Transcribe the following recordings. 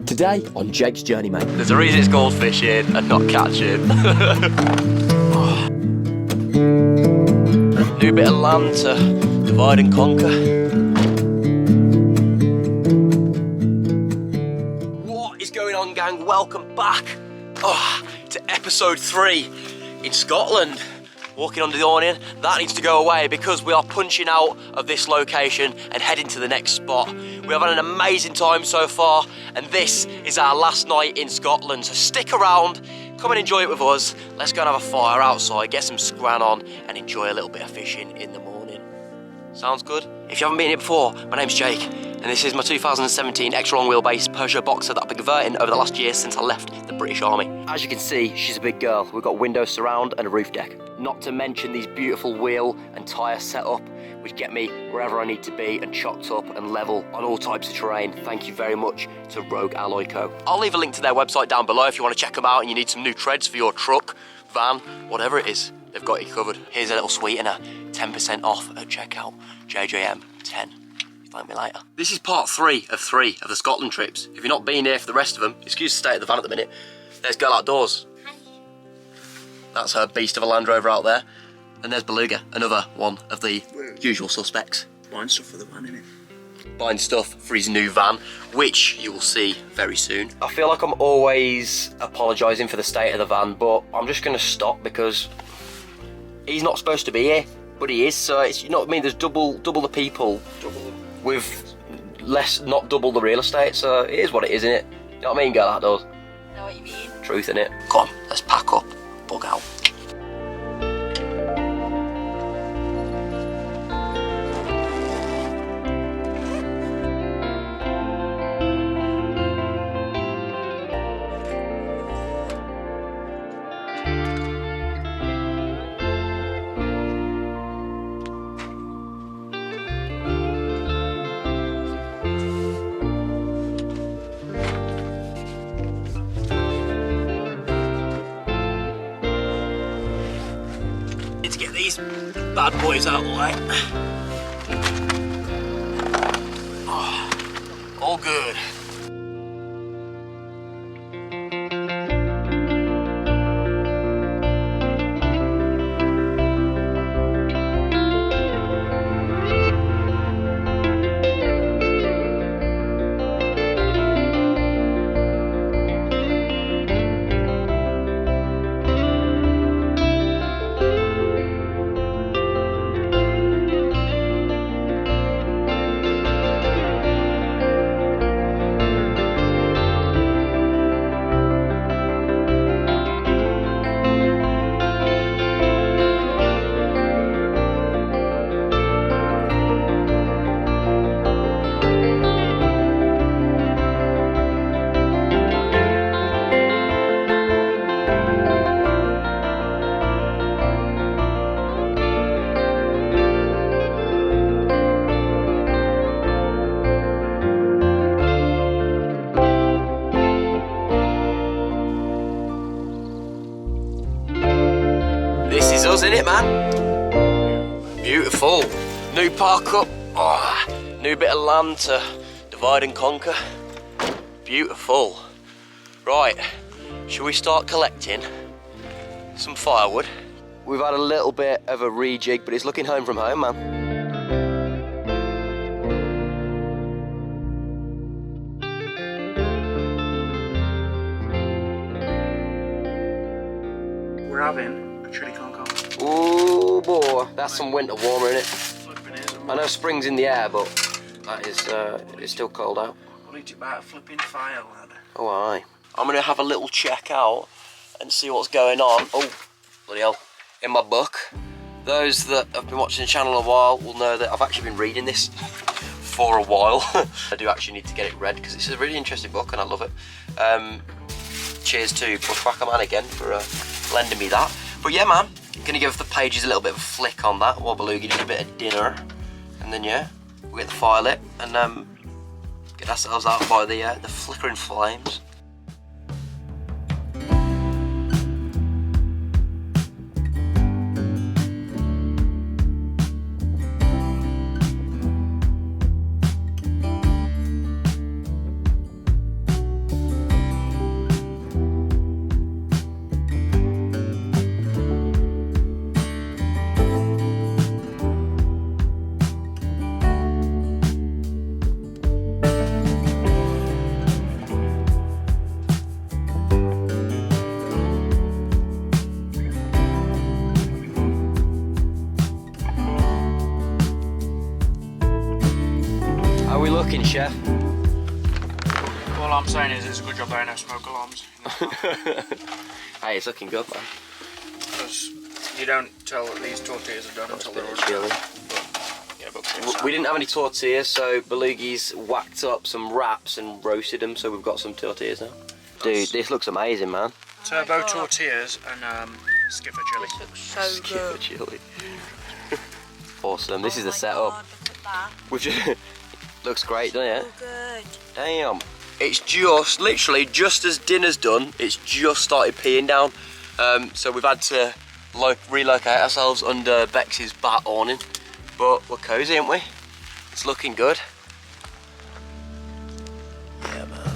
Today on Jake's Journey, mate. There's a reason it's called fishing and not catching. New bit of land to divide and conquer. What is going on, gang? Welcome back to episode 3 in Scotland. Walking under the awning, that needs to go away because we are punching out of this location and heading to the next spot. We have had an amazing time so far, and this is our last night in Scotland. So stick around, come and enjoy it with us. Let's go and have a fire outside, get some scran on, and enjoy a little bit of fishing in the morning. Sounds good? If you haven't been here before, my name's Jake, and this is my 2017 extra long wheelbase Peugeot Boxer that I've been converting over the last year since I left the British Army. As you can see, she's a big girl. We've got window surround and a roof deck. Not to mention these beautiful wheel and tyre setup, which get me wherever I need to be and chopped up and level on all types of terrain. Thank you very much to Rogue Alloy Co. I'll leave a link to their website down below if you want to check them out and you need some new treads for your truck, van, whatever it is. They've got you covered. Here's a little sweetener, 10% off at checkout, JJM10. Thank me later. This is part 3 of the Scotland trips. If you're not been here for the rest of them, excuse the state of the van at the minute, there's Girl Outdoors. Hi. That's her beast of a Land Rover out there. And there's Beluga, another one of the usual suspects. Buying stuff for the van, innit? Buying stuff for his new van, which you will see very soon. I feel like I'm always apologising for the state of the van, but I'm just going to stop because he's not supposed to be here, but he is. So it's, you know what I mean? There's double the people with less, not double the real estate. So it is what it is, innit? You know what I mean, Girl Outdoors? I know what you mean. Truth, innit? Come on, let's pack up, bug out. Get these bad boys out of the way. Oh, all good. This is us, innit, man? Beautiful. New park up. Oh, new bit of land to divide and conquer. Beautiful. Right, shall we start collecting some firewood? We've had a little bit of a rejig, but it's looking home from home, man. We're having a chili con carne. Oh boy, that's some winter warmer, innit? I know spring's in the air, but that is it's still cold out. What did you about flipping fire, lad? Oh, aye. I'm gonna have a little check out and see what's going on. Oh, bloody hell. In my book. Those that have been watching the channel a while will know that I've actually been reading this for a while. I do actually need to get it read because it's a really interesting book and I love it. Cheers to Bushwhacker Man again for lending me that. But yeah, man, gonna give the pages a little bit of a flick on that while Beluga did a bit of dinner. And then, yeah, we'll get the fire lit and get ourselves out by the flickering flames. I'm saying is it's a good job there are no smoke alarms. Hey, it's looking good, man. Because you don't tell that these tortillas are done until they're already chilly. done. Yeah, but We didn't have any tortillas, so Belugi's whacked up some wraps and roasted them, so we've got some tortillas now. Dude, this looks amazing, man. turbo tortillas and skipper chili. This looks so Skipper good. chili. Awesome. This is the my setup. God, look at that. We've just looks great, doesn't So it? good. Damn. It's just, literally, just as dinner's done, it's just started peeing down. So we've had to relocate ourselves under Bex's bat awning. But we're cozy, ain't we? It's looking good. Yeah, man.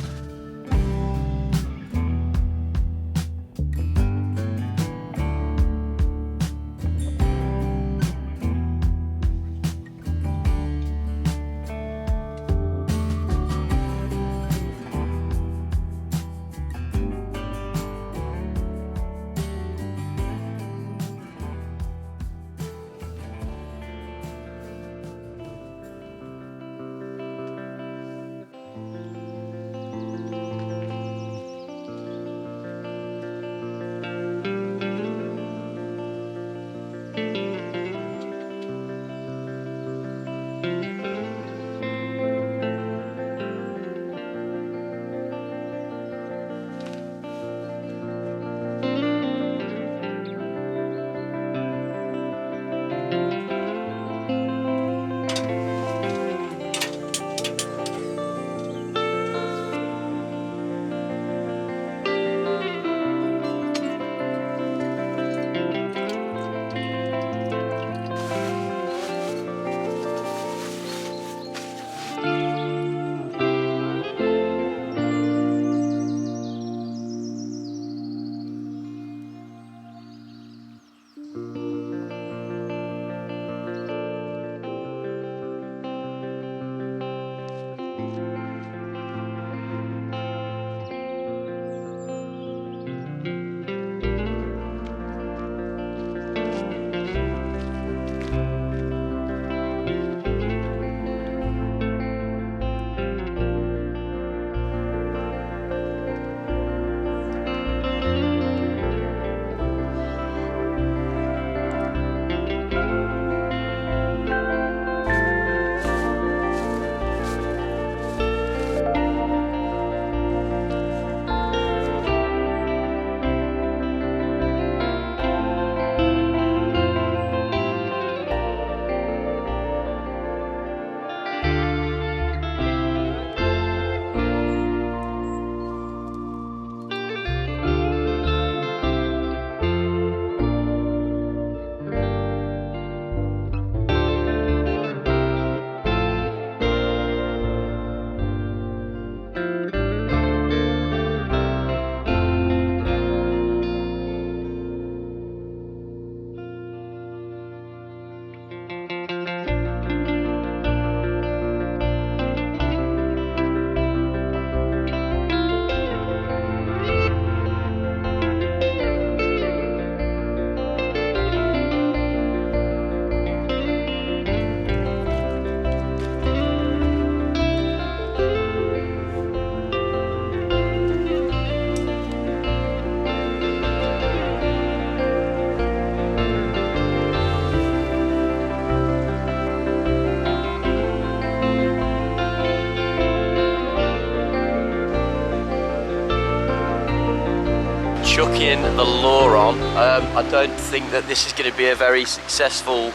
Chucking the lure on. I don't think that this is going to be a very successful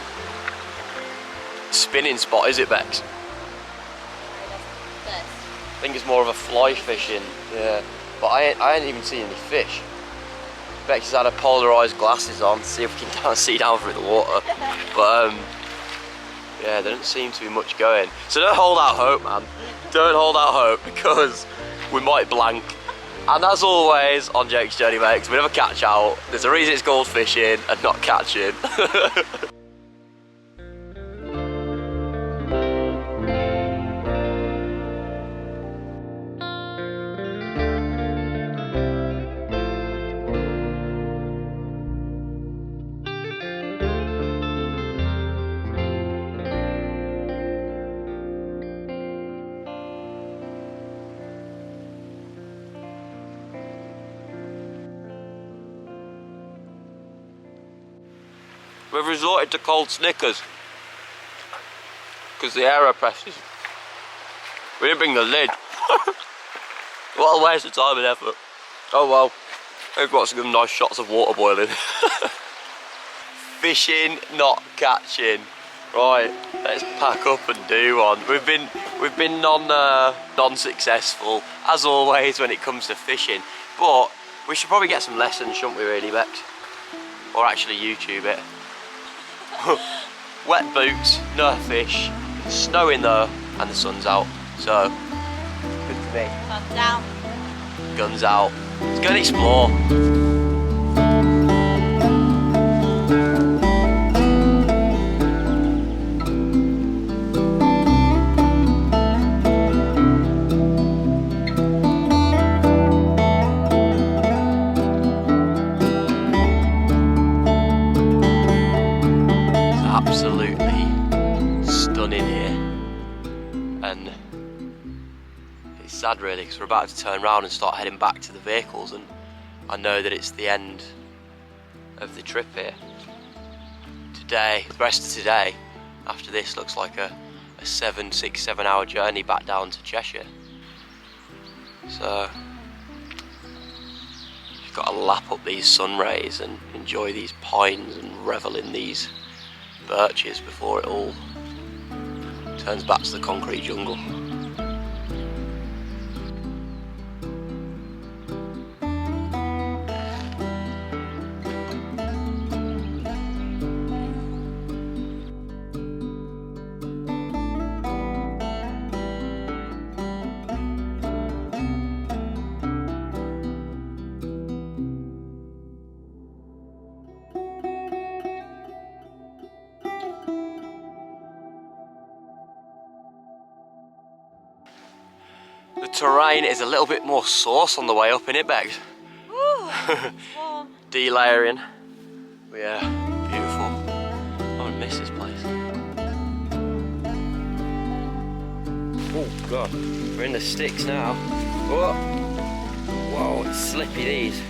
spinning spot, is it, Bex? I think it's more of a fly fishing, yeah. But I ain't even seen any fish. Bex has had her polarised glasses on to see if we can see down through the water. But yeah, there doesn't seem to be much going. So don't hold out hope, man. Don't hold out hope, because we might blank. And as always on Jake's Journey Makes, we never catch out. There's a reason it's called fishing and not catching. We've resorted to cold Snickers because the AeroPress is. We didn't bring the lid. What a waste of time and effort. Oh well, we've got some nice shots of water boiling. Fishing, not catching. Right, let's pack up and do one. We've been non-successful as always when it comes to fishing, but we should probably get some lessons, shouldn't we, really, Bex? Or actually YouTube it. Wet boots, no fish, snowing though, and the sun's out. So, good to me. Guns down. Guns out. Let's go and explore. Absolutely stunning here, and it's sad really because we're about to turn around and start heading back to the vehicles, and I know that it's the end of the trip here. Today, the rest of today after this looks like a 6-7 hour journey back down to Cheshire, so you've got to lap up these sun rays and enjoy these pines and revel in these birches before it all turns back to the concrete jungle. The terrain is a little bit more sauce on the way up, innit, Bex? Woo, warm. Delayering. But yeah, beautiful. I'm gonna miss this place. Oh god, we're in the sticks now. Whoa, whoa, it's slippy these.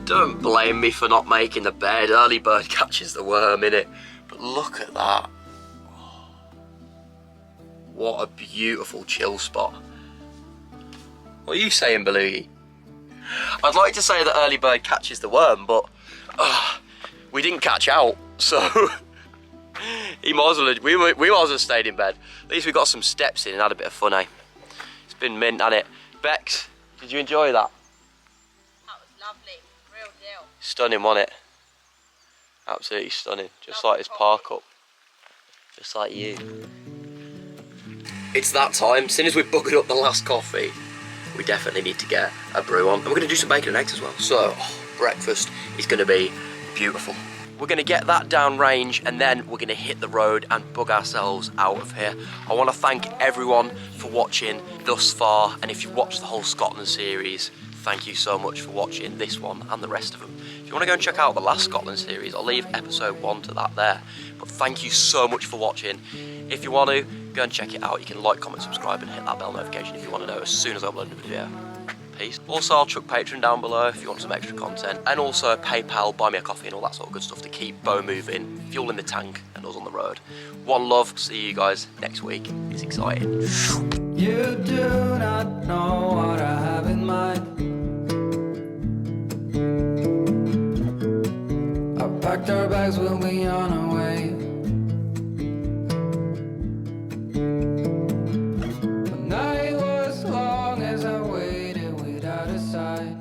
Don't blame me for not making the bed. Early bird catches the worm, innit? But look at that. What a beautiful chill spot. What are you saying, Belugi? I'd like to say that early bird catches the worm, but we didn't catch out, so we might as well have stayed in bed. At least we got some steps in and had a bit of fun, eh? It's been mint, hasn't it? Bex, did you enjoy that? That was lovely. Real deal. Stunning, wasn't it? Absolutely stunning. Just like this park up. Just like you. It's that time. As soon as we've buggered up the last coffee, we definitely need to get a brew on. And we're going to do some bacon and eggs as well. So, breakfast is going to be beautiful. We're going to get that down range and then we're going to hit the road and bug ourselves out of here. I want to thank everyone for watching thus far, and if you've watched the whole Scotland series, thank you so much for watching this one and the rest of them. If you want to go and check out the last Scotland series, I'll leave episode 1 to that there. But thank you so much for watching. If you want to, go and check it out. You can like, comment, subscribe and hit that bell notification if you want to know as soon as I upload a video. Peace. Also, I'll chuck Patreon down below if you want some extra content, and also PayPal, buy me a coffee and all that sort of good stuff to keep Bo moving, fuel in the tank and us on the road. One love, see you guys next week. It's exciting. You do not know what I have in mind. I packed our bags, we'll be on our way. The night was long as I waited without a sign.